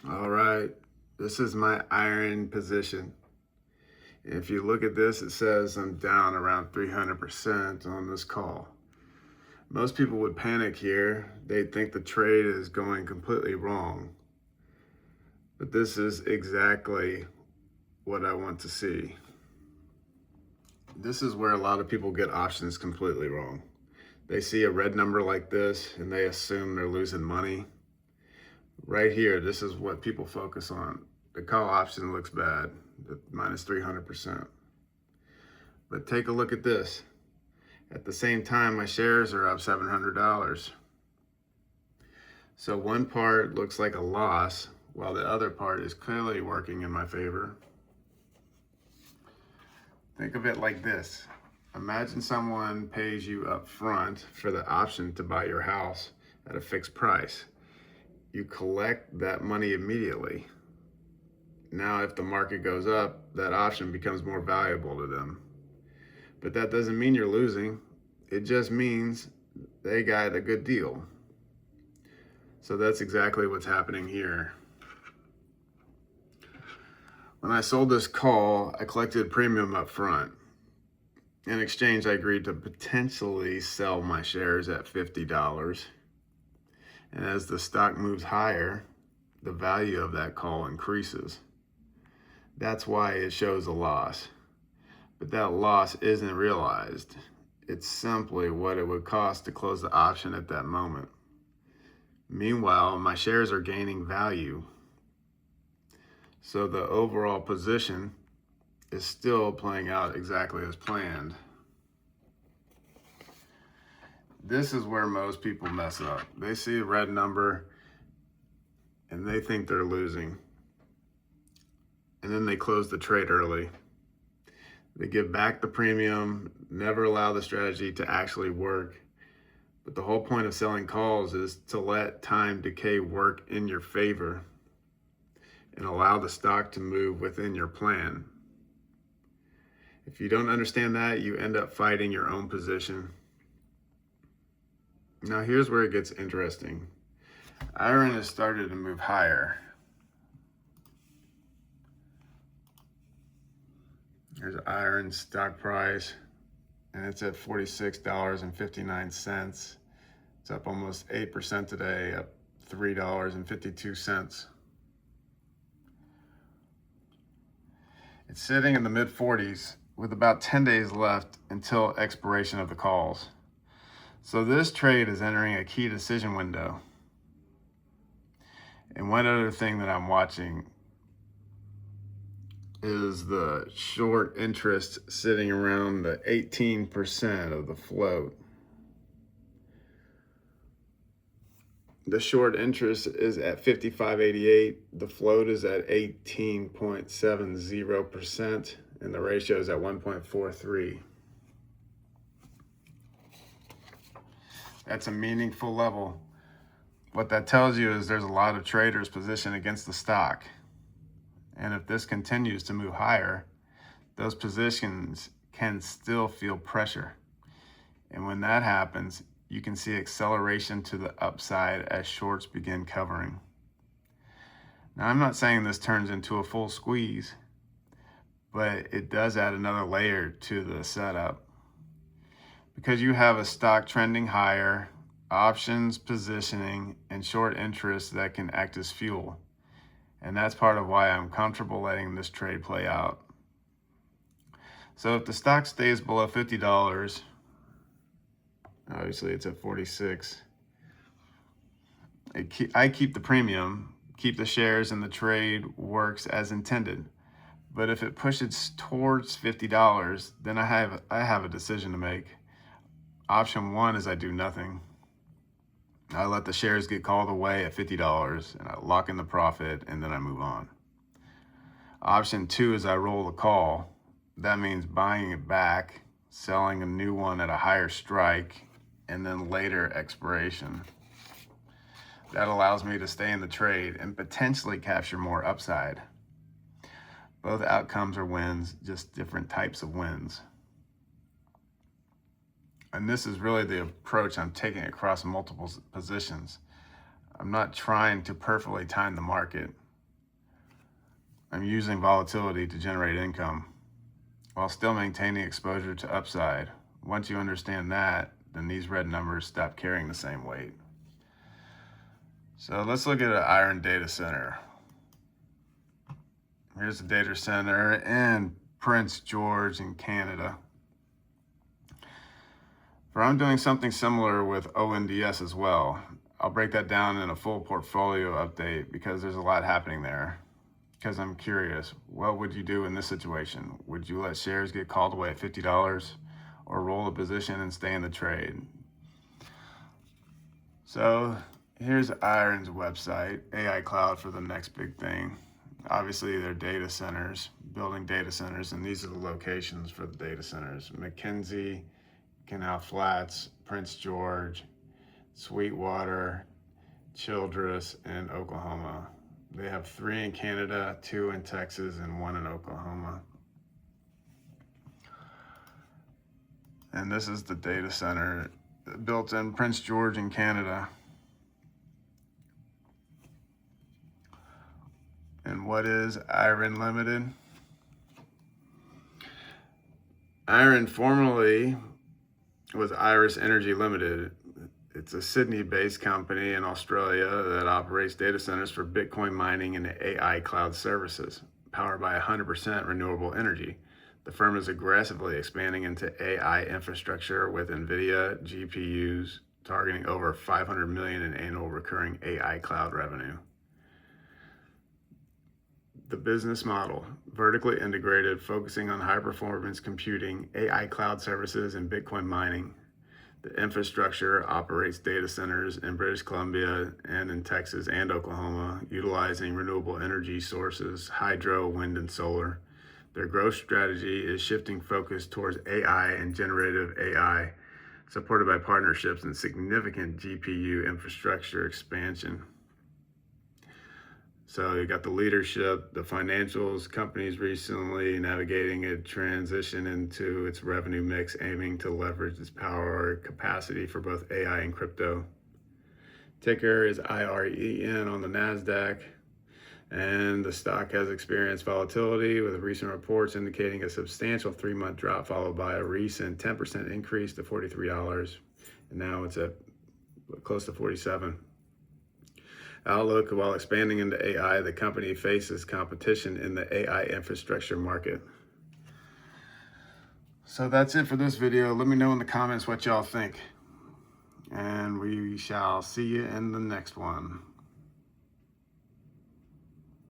All right, this is my IREN position. If you look at this, it says I'm down around 300% on this call. Most people would panic here. They'd think the trade is going completely wrong. But this is exactly what I want to see. This is where a lot of people get options completely wrong. They see a red number like this and they assume they're losing money. Right here, this is what people focus on. The call option looks bad, minus 300%. But take a look at this. At the same time, my shares are up $700. So one part looks like a loss, while the other part is clearly working in my favor. Think of it like this. Imagine someone pays you up front for the option to buy your house at a fixed price. You collect that money immediately. Now, if the market goes up, that option becomes more valuable to them. But that doesn't mean you're losing. It just means they got a good deal. So that's exactly what's happening here. When I sold this call, I collected premium up front. In exchange, I agreed to potentially sell my shares at $50. And as the stock moves higher, the value of that call increases. That's why it shows a loss. But that loss isn't realized. It's simply what it would cost to close the option at that moment. Meanwhile, my shares are gaining value. So the overall position is still playing out exactly as planned. This is where most people mess up. They see a red number and they think they're losing. And then they close the trade early. They give back the premium, never allow the strategy to actually work. But the whole point of selling calls is to let time decay work in your favor and allow the stock to move within your plan. If you don't understand that, you end up fighting your own position. Now here's where it gets interesting. IREN has started to move higher. Here's IREN stock price, and it's at $46.59. It's up almost 8% today, up $3.52. It's sitting in the mid 40s with about 10 days left until expiration of the calls. So this trade is entering a key decision window. And one other thing that I'm watching is the short interest sitting around the 18% of the float. The short interest is at 55.88. The float is at 18.70%, and the ratio is at 1.43. That's a meaningful level. What that tells you is there's a lot of traders positioned against the stock. And if this continues to move higher, those positions can still feel pressure. And when that happens, you can see acceleration to the upside as shorts begin covering. Now, I'm not saying this turns into a full squeeze, but it does add another layer to the setup. Because you have a stock trending higher, options positioning, and short interest that can act as fuel. And that's part of why I'm comfortable letting this trade play out. So if the stock stays below $50, obviously it's at 46. I keep the premium, keep the shares, and the trade works as intended. But if it pushes towards $50, then I have a decision to make. Option one is I do nothing. I let the shares get called away at $50 and I lock in the profit and then I move on. Option two is I roll the call. That means buying it back, selling a new one at a higher strike, and then later expiration. That allows me to stay in the trade and potentially capture more upside. Both outcomes are wins, just different types of wins. And this is really the approach I'm taking across multiple positions. I'm not trying to perfectly time the market. I'm using volatility to generate income while still maintaining exposure to upside. Once you understand that, then these red numbers stop carrying the same weight. So let's look at an IREN data center. Here's the data center in Prince George in Canada. I'm doing something similar with ONDS as well. I'll break that down in a full portfolio update because there's a lot happening there. Because I'm curious, what would you do in this situation? Would you let shares get called away at $50 or roll a position and stay in the trade? So here's IREN's website, AI Cloud for the next big thing. Obviously, they're data centers, building data centers, and these are the locations for the data centers. McKinsey, Canal Flats, Prince George, Sweetwater, Childress, and Oklahoma. They have 3 in Canada, 2 in Texas, and 1 in Oklahoma. And this is the data center built in Prince George in Canada. And what is IREN Limited? IREN formerly was Iris Energy Limited. It's a Sydney-based company in Australia that operates data centers for Bitcoin mining and AI cloud services, powered by 100% renewable energy. The firm is aggressively expanding into AI infrastructure with NVIDIA GPUs, targeting over $500 million in annual recurring AI cloud revenue. The business model, vertically integrated, focusing on high-performance computing, AI cloud services, and Bitcoin mining. The infrastructure operates data centers in British Columbia and in Texas and Oklahoma, utilizing renewable energy sources, hydro, wind, and solar. Their growth strategy is shifting focus towards AI and generative AI, supported by partnerships and significant GPU infrastructure expansion. So you got the leadership, the financials, companies recently navigating a transition into its revenue mix, aiming to leverage its power capacity for both AI and crypto. Ticker is IREN on the NASDAQ, and the stock has experienced volatility with recent reports indicating a substantial 3-month drop followed by a recent 10% increase to $43, and now it's at close to 47. Outlook: while expanding into AI, the company faces competition in the AI infrastructure market. So that's it for this video. Let me know in the comments what y'all think. And we shall see you in the next one.